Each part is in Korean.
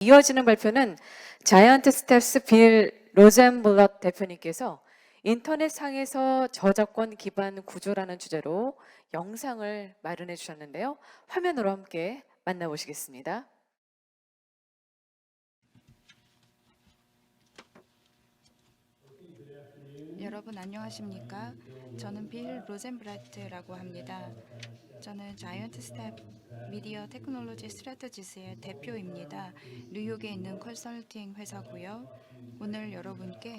이어지는 발표는 자이언트 스텝스 빌 로젠블럿 대표님께서 인터넷상에서 저작권 기반 구조라는 주제로 영상을 마련해 주셨는데요. 화면으로 함께 만나보시겠습니다. 여러분 안녕하십니까? 저는 빌 로젠브라트라고 합니다. 저는 자이언트 스텝 미디어 테크놀로지 스트래티지스의 대표입니다. 뉴욕에 있는 컨설팅 회사고요. 오늘 여러분께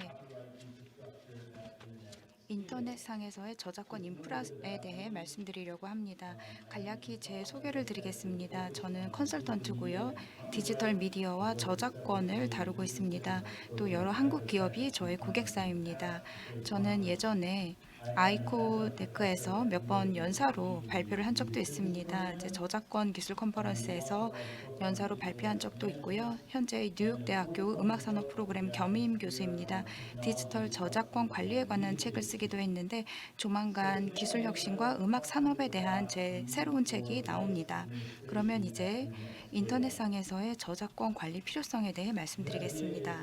인터넷상에서의 저작권 인프라에 대해 말씀드리려고 합니다. 간략히 제 소개를 드리겠습니다. 저는 컨설턴트고요. 디지털 미디어와 저작권을 다루고 있습니다. 또 여러 한국 기업이 저의 고객사입니다. 저는 예전에 아이코데크에서 몇 번 연사로 발표를 한 적도 있습니다. 이제 저작권 기술 컨퍼런스에서 연사로 발표한 적도 있고요. 현재 뉴욕대학교 음악산업 프로그램 겸임 교수입니다. 디지털 저작권 관리에 관한 책을 쓰기도 했는데 조만간 기술 혁신과 음악 산업에 대한 제 새로운 책이 나옵니다. 그러면 이제 인터넷상에서의 저작권 관리 필요성에 대해 말씀드리겠습니다.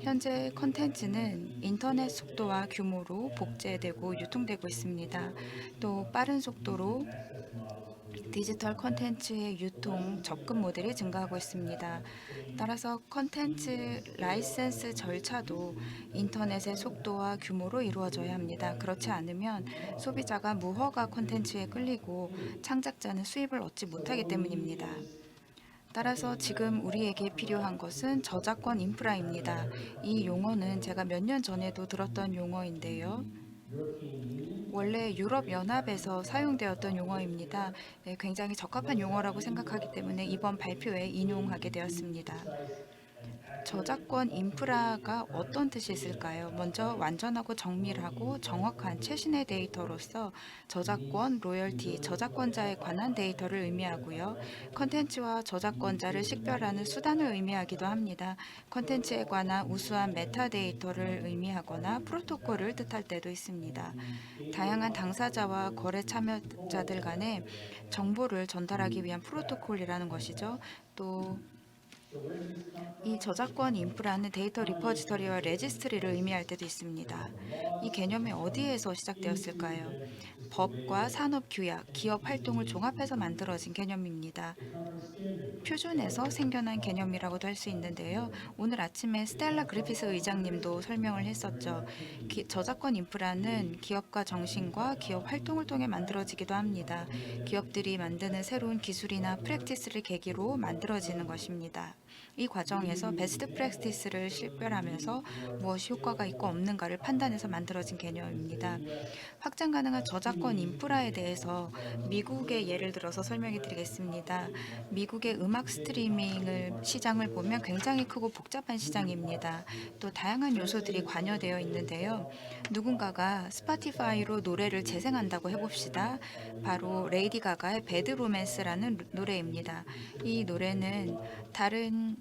현재 컨텐츠는 인터넷 속도와 규모로 복제되고 유통되고 있습니다. 또 빠른 속도로 디지털 컨텐츠의 유통, 접근 모델이 증가하고 있습니다. 따라서 컨텐츠 라이센스 절차도 인터넷의 속도와 규모로 이루어져야 합니다. 그렇지 않으면 소비자가 무허가 컨텐츠에 끌리고 창작자는 수입을 얻지 못하기 때문입니다. 따라서 지금 우리에게 필요한 것은 저작권 인프라입니다. 이 용어는 제가 몇 년 전에도 들었던 용어인데요. 원래 유럽연합에서 사용되었던 용어입니다. 네, 굉장히 적합한 용어라고 생각하기 때문에 이번 발표에 인용하게 되었습니다. 저작권 인프라가 어떤 뜻이 있을까요? 먼저 완전하고 정밀하고 정확한 최신의 데이터로서 저작권, 로열티, 저작권자에 관한 데이터를 의미하고요. 컨텐츠와 저작권자를 식별하는 수단을 의미하기도 합니다. 컨텐츠에 관한 우수한 메타데이터를 의미하거나 프로토콜을 뜻할 때도 있습니다. 다양한 당사자와 거래 참여자들 간에 정보를 전달하기 위한 프로토콜이라는 것이죠. 또 이 저작권 인프라는 데이터 리포지터리와 레지스트리를 의미할 때도 있습니다. 이 개념이 어디에서 시작되었을까요? 법과 산업 규약, 기업 활동을 종합해서 만들어진 개념입니다. 표준에서 생겨난 개념이라고도 할 수 있는데요. 오늘 아침에 스텔라 그리피스 의장님도 설명을 했었죠. 저작권 인프라는 기업가 정신과 기업 활동을 통해 만들어지기도 합니다. 기업들이 만드는 새로운 기술이나 프랙티스를 계기로 만들어지는 것입니다. 이 과정에서 베스트 프랙티스를 식별하면서 무엇이 효과가 있고 없는가를 판단해서 만들어진 개념입니다. 확장 가능한 저작권 인프라에 대해서 미국의 예를 들어서 설명해 드리겠습니다. 미국의 음악 스트리밍을 시장을 보면 굉장히 크고 복잡한 시장입니다. 또 다양한 요소들이 관여되어 있는데요. 누군가가 스파티파이로 노래를 재생한다고 해봅시다. 바로 레이디 가가의 배드 로맨스라는 노래입니다. 이 노래는 다른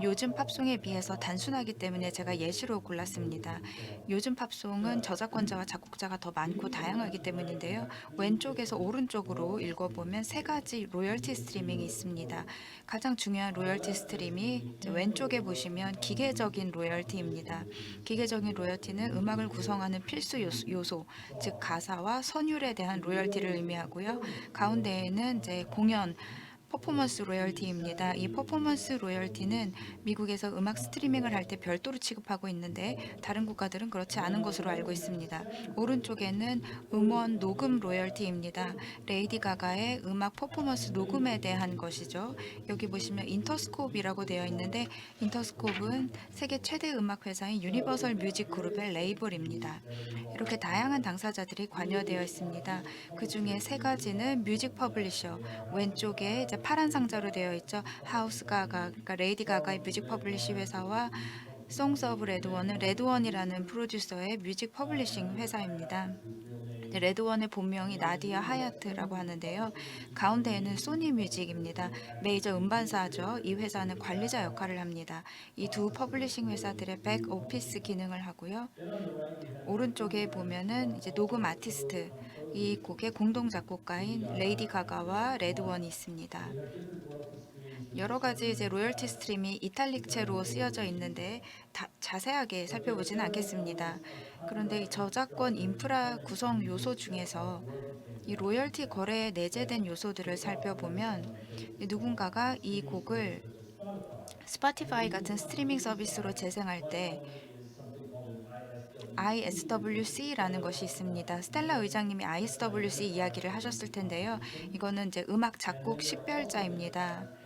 요즘 팝송에 비해서 단순하기 때문에 제가 예시로 골랐습니다. 요즘 팝송은 저작권자와 작곡자가 더 많고 다양하기 때문인데요. 왼쪽에서 오른쪽으로 읽어보면 세 가지 로열티 스트리밍이 있습니다. 가장 중요한 로열티 스트림이 왼쪽에 보시면 기계적인 로열티입니다. 기계적인 로열티는 음악을 구성하는 필수 요소, 즉 가사와 선율에 대한 로열티를 의미하고요. 가운데에는 이제 공연 퍼포먼스 로열티입니다. 이 퍼포먼스 로열티는 미국에서 음악 스트리밍을 할 때 별도로 취급하고 있는데 다른 국가들은 그렇지 않은 것으로 알고 있습니다. 오른쪽에는 음원 녹음 로열티입니다. 레이디 가가의 음악 퍼포먼스 녹음에 대한 것이죠. 여기 보시면 인터스코프이라고 되어 있는데 인터스코프는 세계 최대 음악 회사인 유니버설 뮤직 그룹의 레이블입니다. 이렇게 다양한 당사자들이 관여되어 있습니다. 그 중에 세 가지는 뮤직 퍼블리셔, 왼쪽에 이제 파란 상자로 되어 있죠. 하우스 가가, 그러니까 레이디 가가의 뮤직 퍼블리시 회사와 송스 오브 레드원은 레드원이라는 프로듀서의 뮤직 퍼블리싱 회사입니다. 레드원의 본명이 나디아 하야트라고 하는데요. 가운데에는 소니 뮤직입니다. 메이저 음반사죠. 이 회사는 관리자 역할을 합니다. 이 두 퍼블리싱 회사들의 백 오피스 기능을 하고요. 오른쪽에 보면은 이제 녹음 아티스트, 이 곡의 공동 작곡가인 레이디 가가와 레드원이 있습니다. 여러 가지 이제 로열티 스트림이 이탈릭체로 쓰여져 있는데 자세하게 살펴보지는 않겠습니다. 그런데 이 저작권 인프라 구성 요소 중에서 이 로열티 거래에 내재된 요소들을 살펴보면 누군가가 이 곡을 스파티파이 같은 스트리밍 서비스로 재생할 때 ISWC라는 것이 있습니다. 스텔라 의장님이 ISWC 이야기를 하셨을 텐데요. 이거는 이제 음악 작곡 식별자입니다.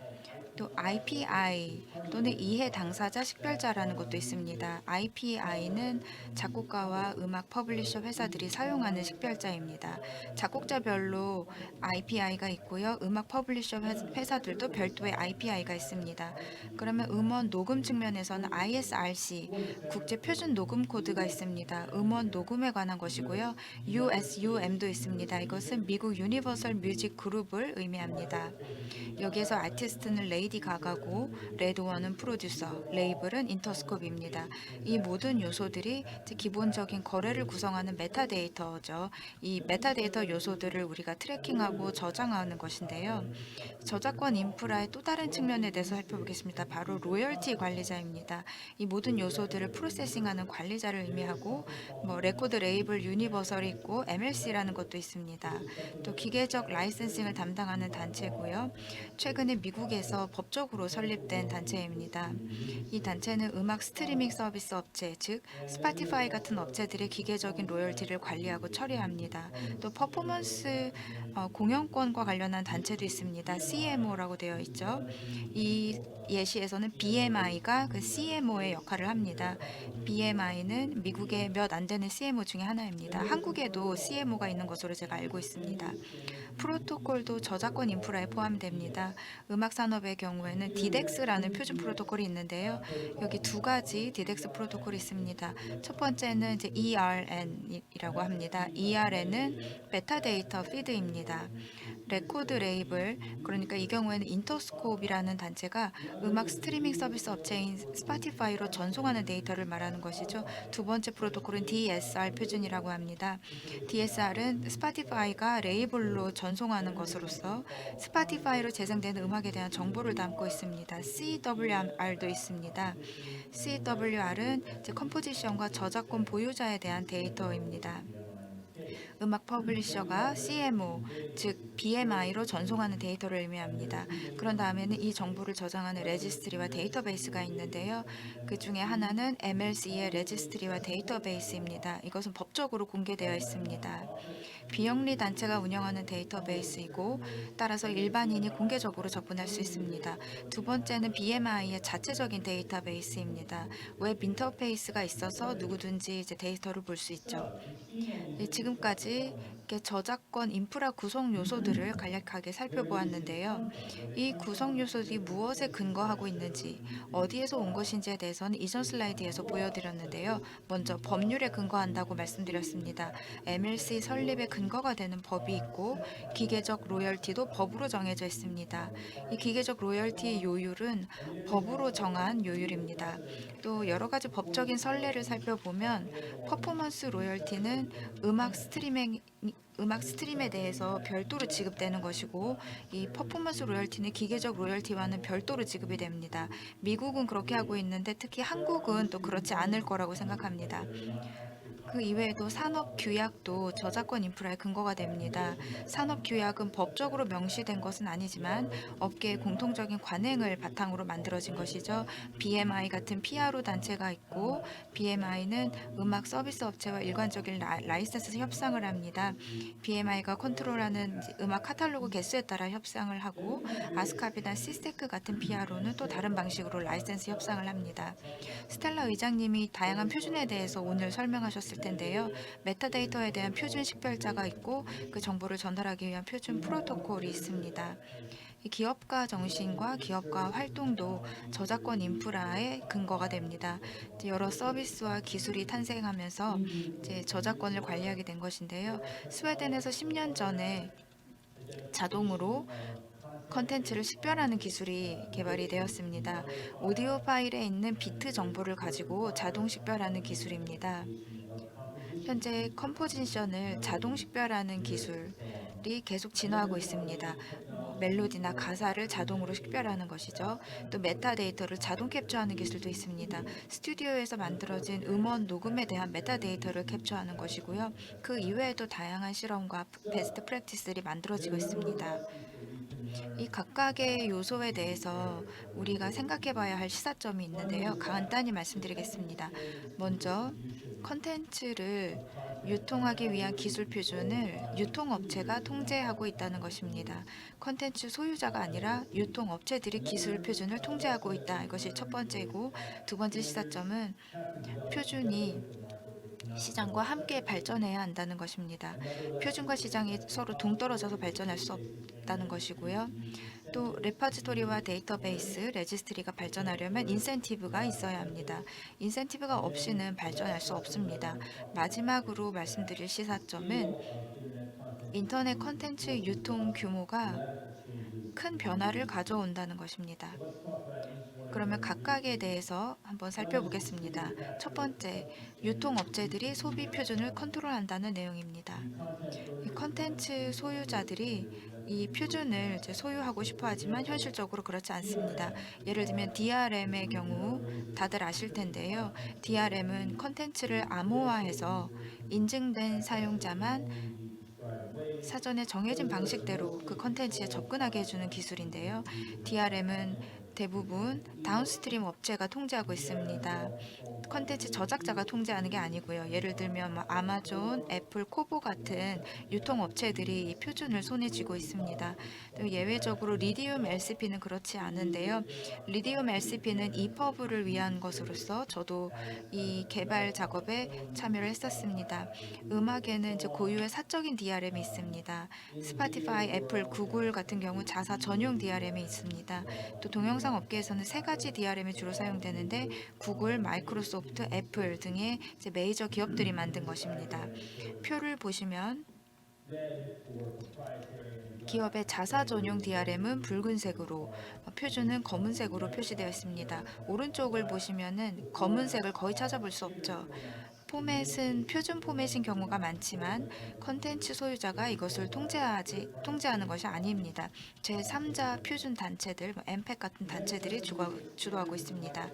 또 IPI 또는 이해 당사자 식별자라는 것도 있습니다. IPI는 작곡가와 음악 퍼블리셔 회사들이 사용하는 식별자입니다. 작곡자별로 IPI가 있고요. 음악 퍼블리셔 회사들도 별도의 IPI가 있습니다. 그러면 음원 녹음 측면에서는 ISRC 국제 표준 녹음 코드가 있습니다. 음원 녹음에 관한 것이고요. USUM도 있습니다. 이것은 미국 유니버설 뮤직 그룹을 의미합니다. 여기에서 아티스트는 레이디 가가고 레드원은 프로듀서, 레이블은 인터스코프입니다. 이 모든 요소들이 기본적인 거래를 구성하는 메타데이터죠. 이 메타데이터 요소들을 우리가 트래킹하고 저장하는 것인데요. 저작권 인프라의 또 다른 측면에 대해서 살펴보겠습니다. 바로 로열티 관리자입니다. 이 모든 요소들을 프로세싱하는 관리자를 의미하고 레코드 레이블 유니버설이 있고 MLC라는 것도 있습니다. 또 기계적 라이센싱을 담당하는 단체고요. 최근에 미국에서 법적으로 설립된 단체입니다. 이 단체는 음악 스트리밍 서비스 업체, 즉 스파티파이 같은 업체들의 기계적인 로열티를 관리하고 처리합니다. 또 퍼포먼스 공연권과 관련한 단체도 있습니다. CMO라고 되어 있죠. 이 예시에서는 BMI가 그 CMO의 역할을 합니다. BMI는 미국의 몇 안 되는 CMO 중에 하나입니다. 한국에도 CMO가 있는 것으로 제가 알고 있습니다. 프로토콜도 저작권 인프라에 포함됩니다. 음악 산업의 경우에는 디덱스라는 표준 프로토콜이 있는데요. 여기 두 가지 디덱스 프로토콜이 있습니다. 첫 번째는 이제 ERN이라고 합니다. ERN은 메타데이터 피드입니다. 레코드 레이블, 그러니까 이 경우에는 인터스코프이라는 단체가 음악 스트리밍 서비스 업체인 스파티파이로 전송하는 데이터를 말하는 것이죠. 두 번째 프로토콜은 DSR 표준이라고 합니다. DSR은 스파티파이가 레이블로 전송하는 것으로서 스파티파이로 재생되는 음악에 대한 정보를 담고 있습니다. CWR도 있습니다. CWR은 컴포지션과 저작권 보유자에 대한 데이터입니다. 음악 퍼블리셔가 CMO, 즉 BMI로 전송하는 데이터를 의미합니다. 그런 다음에는 이 정보를 저장하는 레지스트리와 데이터베이스가 있는데요. 그 중에 하나는 MLC의 레지스트리와 데이터베이스입니다. 이것은 법적으로 공개되어 있습니다. 비영리 단체가 운영하는 데이터베이스이고 따라서 일반인이 공개적으로 접근할 수 있습니다. 두 번째는 BMI의 자체적인 데이터베이스입니다. 웹 인터페이스가 있어서 누구든지 이제 데이터를 볼 수 있죠. 지금까지 이렇게 저작권 인프라 구성 요소들을 간략하게 살펴보았는데요. 이 구성 요소들이 무엇에 근거하고 있는지, 어디에서 온 것인지에 대해서는 이전 슬라이드에서 보여드렸는데요. 먼저 법률에 근거한다고 말씀드렸습니다. MLC 설립에 근거가 되는 법이 있고 기계적 로열티도 법으로 정해져 있습니다. 이 기계적 로열티 요율은 법으로 정한 요율입니다. 또 여러 가지 법적인 선례를 살펴보면 퍼포먼스 로열티는 음악 스트림에 대해서 별도로 지급되는 것이고 이 퍼포먼스 로열티는 기계적 로열티와는 별도로 지급이 됩니다. 미국은 그렇게 하고 있는데 특히 한국은 또 그렇지 않을 거라고 생각합니다. 그 이외에도 산업 규약도 저작권 인프라의 근거가 됩니다. 산업 규약은 법적으로 명시된 것은 아니지만 업계의 공통적인 관행을 바탕으로 만들어진 것이죠. BMI 같은 PRO 단체가 있고 BMI는 음악 서비스 업체와 일관적인 라이센스 협상을 합니다. BMI가 컨트롤하는 음악 카탈로그 개수에 따라 협상을 하고 아스카비나 시스테크 같은 PRO는 또 다른 방식으로 라이센스 협상을 합니다. 스텔라 의장님이 다양한 표준에 대해서 오늘 설명하셨을 텐데요. 메타데이터에 대한 표준 식별자가 있고 그 정보를 전달하기 위한 표준 프로토콜이 있습니다. 이 기업가 정신과 기업가 활동도 저작권 인프라의 근거가 됩니다. 여러 서비스와 기술이 탄생하면서 저작권을 관리하게 된 것인데요. 스웨덴에서 10년 전에 자동으로 컨텐츠를 식별하는 기술이 개발이 되었습니다. 오디오 파일에 있는 비트 정보를 가지고 자동 식별하는 기술입니다. 현재 컴포지션을 자동 식별하는 기술, 계속 진화하고 있습니다. 멜로디나 가사를 자동으로 식별하는 것이죠. 또 메타데이터를 자동 캡처하는 기술도 있습니다. 스튜디오에서 만들어진 음원 녹음에 대한 메타데이터를 캡처하는 것이고요. 그 이외에도 다양한 실험과 베스트 프랙티스들이 만들어지고 있습니다. 이 각각의 요소에 대해서 우리가 생각해 봐야 할 시사점이 있는데요. 간단히 말씀드리겠습니다. 먼저 컨텐츠를 유통하기 위한 기술 표준을 유통업체가 통제하고 있다는 것입니다. 컨텐츠 소유자가 아니라 유통업체들이 기술 표준을 통제하고 있다. 이것이 첫 번째고, 두 번째 시사점은 표준이 시장과 함께 발전해야 한다는 것입니다. 표준과 시장이 서로 동떨어져서 발전할 수 없다는 것이고요. 또 레퍼지토리와 데이터베이스, 레지스트리가 발전하려면 인센티브가 있어야 합니다. 인센티브가 없이는 발전할 수 없습니다. 마지막으로 말씀드릴 시사점은 인터넷 콘텐츠 유통 규모가 큰 변화를 가져온다는 것입니다. 그러면 각각에 대해서 한번 살펴보겠습니다. 첫 번째, 유통업체들이 소비 표준을 컨트롤한다는 내용입니다. 이 컨텐츠 소유자들이 이 표준을 이제 소유하고 싶어 하지만 현실적으로 그렇지 않습니다. 예를 들면 DRM의 경우 다들 아실 텐데요. DRM은 컨텐츠를 암호화해서 인증된 사용자만 사전에 정해진 방식대로 그 컨텐츠에 접근하게 해주는 기술인데요. DRM은 대부분 다운스트림 업체가 통제하고 있습니다. 컨텐츠 저작자가 통제하는 게 아니고요. 예를 들면 아마존, 애플, 코보 같은 유통업체들이 이 표준을 손에 쥐고 있습니다. 또 예외적으로 리디움 LCP는 그렇지 않은데요. 리디움 LCP는 이퍼브를 위한 것으로서 저도 이 개발 작업에 참여를 했었습니다. 음악에는 이제 고유의 사적인 DRM이 있습니다. 스파티파이, 애플, 구글 같은 경우 자사 전용 DRM이 있습니다. 또 동영상 업계에서는 세 가지 DRM이 주로 사용되는데 구글, 마이크로소프트, 애플 등의 이제 메이저 기업들이 만든 것입니다. 표를 보시면 기업의 자사 전용 DRM은 붉은색으로, 표준은 검은색으로 표시되어 있습니다. 오른쪽을 보시면은 검은색을 거의 찾아볼 수 없죠. 포맷은 표준 포맷인 경우가 많지만 컨텐츠 소유자가 이것을 통제하는 것이 아닙니다. 제3자 표준 단체들, 엠팩 같은 단체들이 주도하고 있습니다.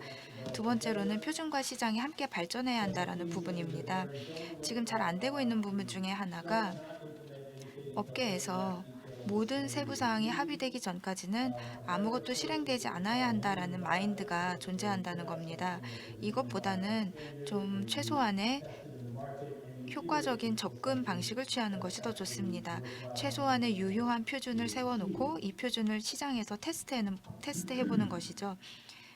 두 번째로는 표준과 시장이 함께 발전해야 한다라는 부분입니다. 지금 잘 안 되고 있는 부분 중에 하나가 업계에서 모든 세부 사항이 합의되기 전까지는 아무것도 실행되지 않아야 한다라는 마인드가 존재한다는 겁니다. 이것보다는 좀 최소한의 효과적인 접근 방식을 취하는 것이 더 좋습니다. 최소한의 유효한 표준을 세워놓고 이 표준을 시장에서 테스트해보는 것이죠.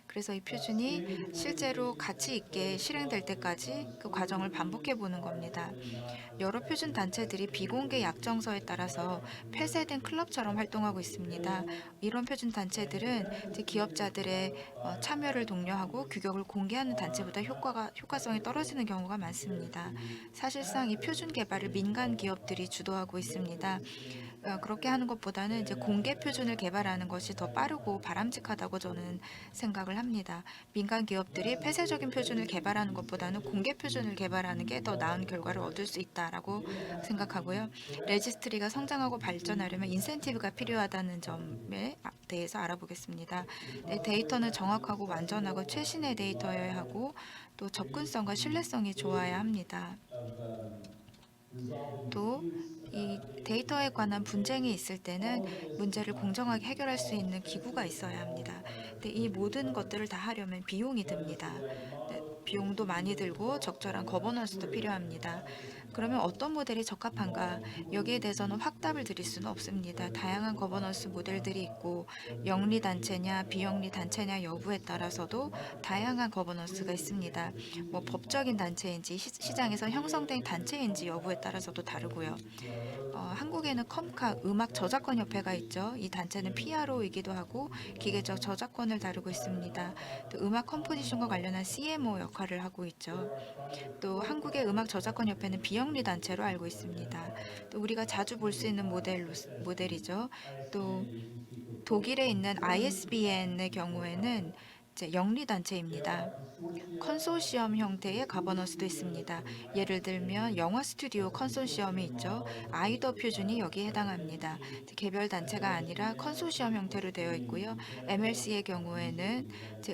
그래서 이 표준이 실제로 가치 있게 실행될 때까지 그 과정을 반복해 보는 겁니다. 여러 표준 단체들이 비공개 약정서에 따라서 폐쇄된 클럽처럼 활동하고 있습니다. 이런 표준 단체들은 이제 기업자들의 참여를 독려하고 규격을 공개하는 단체보다 효과성이 떨어지는 경우가 많습니다. 사실상 이 표준 개발을 민간 기업들이 주도하고 있습니다. 그렇게 하는 것보다는 이제 공개 표준을 개발하는 것이 더 빠르고 바람직하다고 저는 생각을 합니다. 민간 기업들이 폐쇄적인 표준을 개발하는 것보다는 공개 표준을 개발하는 게 더 나은 결과를 얻을 수 있다라고 생각하고요. 레지스트리가 성장하고 발전하려면 인센티브가 필요하다는 점에 대해서 알아보겠습니다. 네, 데이터는 정확하고 완전하고 최신의 데이터여야 하고 또 접근성과 신뢰성이 좋아야 합니다. 또 이 데이터에 관한 분쟁이 있을 때는 문제를 공정하게 해결할 수 있는 기구가 있어야 합니다. 근데 이 모든 것들을 다 하려면 비용이 듭니다. 네, 비용도 많이 들고 적절한 거버넌스도 필요합니다. 그러면 어떤 모델이 적합한가? 여기에 대해서는 확답을 드릴 수는 없습니다. 다양한 거버넌스 모델들이 있고 영리 단체냐 비영리 단체냐 여부에 따라서도 다양한 거버넌스가 있습니다. 법적인 단체인지 시장에서 형성된 단체인지 여부에 따라서도 다르고요. 한국에는 컴카 음악 저작권 협회가 있죠. 이 단체는 PRO이기도 하고 기계적 저작권을 다루고 있습니다. 또 음악 컴포지션과 관련한 CMO 역할을 하고 있죠. 또 한국의 음악 저작권 협회는 비영리 단체로 알고 있습니다. 또 우리가 자주 볼 수 있는 모델이죠. 또 독일에 있는 ISBN의 경우에는 영리단체입니다. 컨소시엄 형태의 가버넌스도 있습니다. 예를 들면 영화 스튜디오 컨소시엄이 있죠. 아이더 표준이 여기에 해당합니다. 개별 단체가 아니라 컨소시엄 형태로 되어 있고요. MLC의 경우에는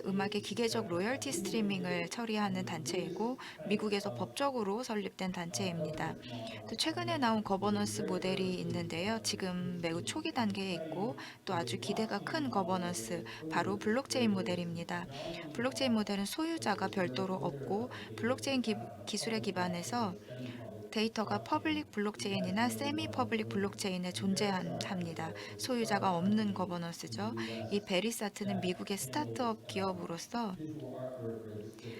음악의 기계적 로열티 스트리밍을 처리하는 단체이고 미국에서 법적으로 설립된 단체입니다. 또 최근에 나온 거버넌스 모델이 있는데요. 지금 매우 초기 단계에 있고 또 아주 기대가 큰 거버넌스, 바로 블록체인 모델입니다. 블록체인 모델은 소유자가 별도로 없고 블록체인 기술에 기반해서 데이터가 퍼블릭 블록체인이나 세미 퍼블릭 블록체인에 존재합니다. 소유자가 없는 거버넌스죠. 이 베리사트는 미국의 스타트업 기업으로서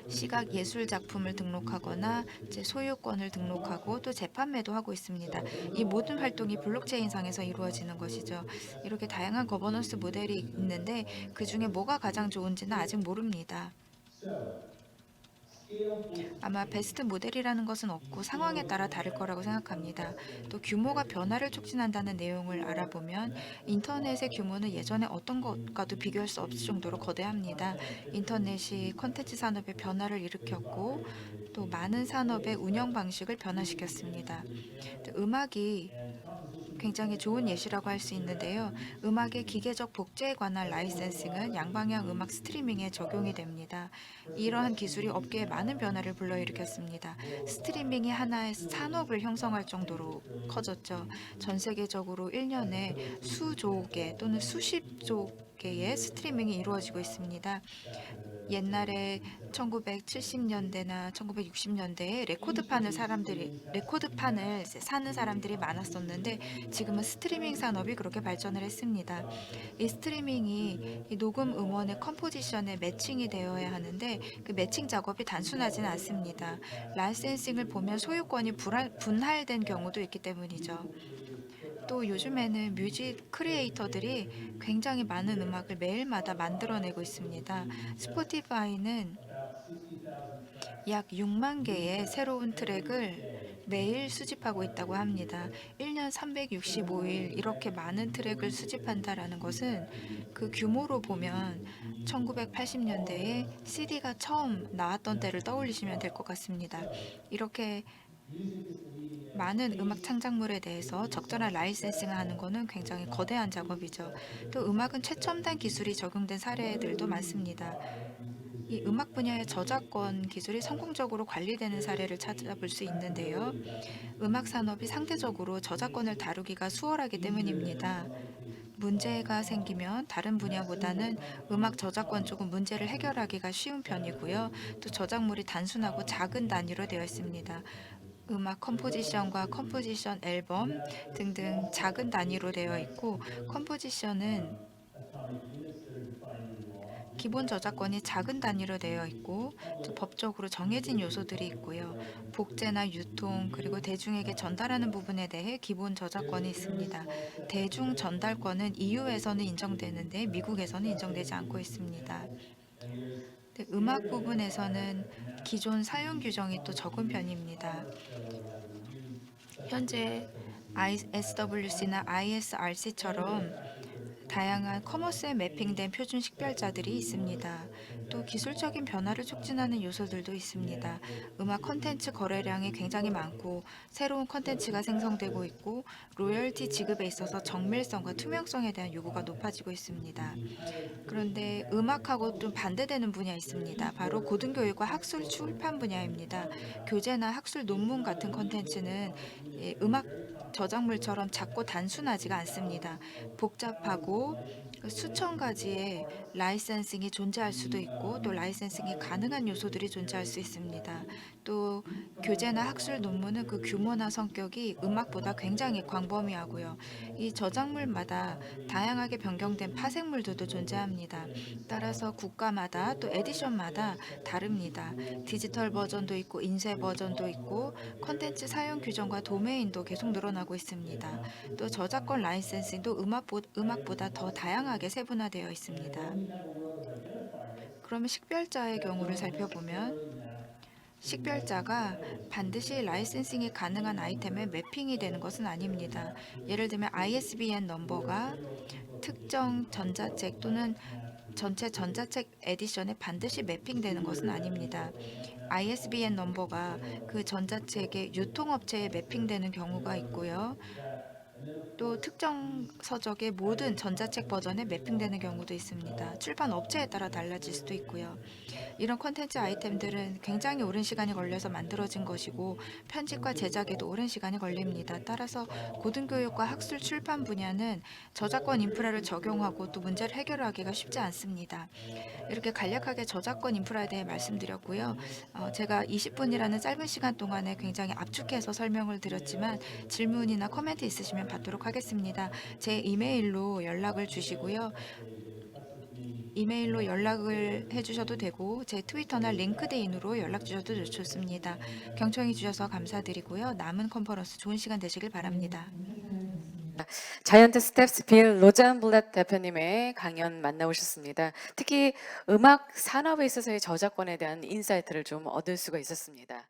시각 예술 작품을 등록하거나 소유권을 등록하고 또 재판매도 하고 있습니다. 이 모든 활동이 블록체인상에서 이루어지는 것이죠. 이렇게 다양한 거버넌스 모델이 있는데 그 중에 뭐가 가장 좋은지는 아직 모릅니다. 아마 베스트 모델이라는 것은 없고 상황에 따라 다를 거라고 생각합니다. 또 규모가 변화를 촉진한다는 내용을 알아보면 인터넷의 규모는 예전에 어떤 것과도 비교할 수 없을 정도로 거대합니다. 인터넷이 콘텐츠 산업의 변화를 일으켰고 또 많은 산업의 운영 방식을 변화시켰습니다. 또 음악이 굉장히 좋은 예시라고 할 수 있는데요. 음악의 기계적 복제에 관한 라이센싱은 양방향 음악 스트리밍에 적용이 됩니다. 이러한 기술이 업계에 많은 변화를 불러일으켰습니다. 스트리밍이 하나의 산업을 형성할 정도로 커졌죠. 전 세계적으로 1년에 수조 개 또는 수십조 개의 스트리밍이 이루어지고 있습니다. 옛날에 1970년대나 1960년대에 레코드판을 사는 사람들이 많았었는데 지금은 스트리밍 산업이 그렇게 발전을 했습니다. 이 스트리밍이 이 녹음 음원의 컴포지션에 매칭이 되어야 하는데 그 매칭 작업이 단순하지는 않습니다. 라이센싱을 보면 소유권이 분할된 경우도 있기 때문이죠. 또 요즘에는 뮤직 크리에이터들이 굉장히 많은 음악을 매일마다 만들어내고 있습니다. 스포티파이는 약 6만 개의 새로운 트랙을 매일 수집하고 있다고 합니다. 1년 365일 이렇게 많은 트랙을 수집한다라는 것은 그 규모로 보면 1980년대에 CD가 처음 나왔던 때를 떠올리시면 될 것 같습니다. 이렇게 많은 음악 창작물에 대해서 적절한 라이센싱을 하는 것은 굉장히 거대한 작업이죠. 또 음악은 최첨단 기술이 적용된 사례들도 많습니다. 이 음악 분야의 저작권 기술이 성공적으로 관리되는 사례를 찾아볼 수 있는데요. 음악 산업이 상대적으로 저작권을 다루기가 수월하기 때문입니다. 문제가 생기면 다른 분야보다는 음악 저작권 쪽은 문제를 해결하기가 쉬운 편이고요. 또 저작물이 단순하고 작은 단위로 되어 있습니다. 음악 컴포지션과 컴포지션 앨범 등등 작은 단위로 되어 있고 컴포지션은 기본 저작권이 작은 단위로 되어 있고 또 법적으로 정해진 요소들이 있고요. 복제나 유통 그리고 대중에게 전달하는 부분에 대해 기본 저작권이 있습니다. 대중 전달권은 EU에서는 인정되는데 미국에서는 인정되지 않고 있습니다. 음악 부분에서는 기존 사용 규정이 또 적은 편입니다. 현재 SWC나 ISRC처럼 다양한 커머스에 매핑된 표준 식별자들이 있습니다. 또 기술적인 변화를 촉진하는 요소들도 있습니다. 음악 콘텐츠 거래량이 굉장히 많고 새로운 콘텐츠가 생성되고 있고 로열티 지급에 있어서 정밀성과 투명성에 대한 요구가 높아지고 있습니다. 그런데 음악하고 좀 반대되는 분야 있습니다. 바로 고등교육과 학술 출판 분야입니다. 교재나 학술 논문 같은 콘텐츠는 음악 저작물처럼 작고 단순하지가 않습니다. 복잡하고 수천 가지의 라이센싱이 존재할 수도 있고 또 라이센싱이 가능한 요소들이 존재할 수 있습니다. 또 교재나 학술 논문은 그 규모나 성격이 음악보다 굉장히 광범위하고요. 이 저작물마다 다양하게 변경된 파생물들도 존재합니다. 따라서 국가마다 또 에디션마다 다릅니다. 디지털 버전도 있고 인쇄 버전도 있고 컨텐츠 사용 규정과 도메인도 계속 늘어나고 있습니다. 또 저작권 라이센싱도 음악보다 더 다양하게 세분화되어 있습니다. 그러면 식별자의 경우를 살펴보면 식별자가 반드시 라이센싱이 가능한 아이템에 매핑이 되는 것은 아닙니다. 예를 들면 ISBN 넘버가 특정 전자책 또는 전체 전자책 에디션에 반드시 매핑되는 것은 아닙니다. ISBN 넘버가 그 전자책의 유통업체에 매핑되는 경우가 있고요. 또 특정 서적의 모든 전자책 버전에 매핑되는 경우도 있습니다. 출판 업체에 따라 달라질 수도 있고요. 이런 콘텐츠 아이템들은 굉장히 오랜 시간이 걸려서 만들어진 것이고 편집과 제작에도 오랜 시간이 걸립니다. 따라서 고등교육과 학술 출판 분야는 저작권 인프라를 적용하고 또 문제를 해결하기가 쉽지 않습니다. 이렇게 간략하게 저작권 인프라에 대해 말씀드렸고요. 제가 20분이라는 짧은 시간 동안에 굉장히 압축해서 설명을 드렸지만 질문이나 코멘트 있으시면 받도록 하겠습니다. 제 이메일로 연락을 주시고요. 이메일로 연락을 해주셔도 되고 제 트위터나 링크드인으로 연락 주셔도 좋습니다. 경청해 주셔서 감사드리고요. 남은 컨퍼런스 좋은 시간 되시길 바랍니다. 자이언트 스텝스 빌 로잔블렛 대표님의 강연 만나오셨습니다. 특히 음악 산업에 있어서의 저작권에 대한 인사이트를 좀 얻을 수가 있었습니다.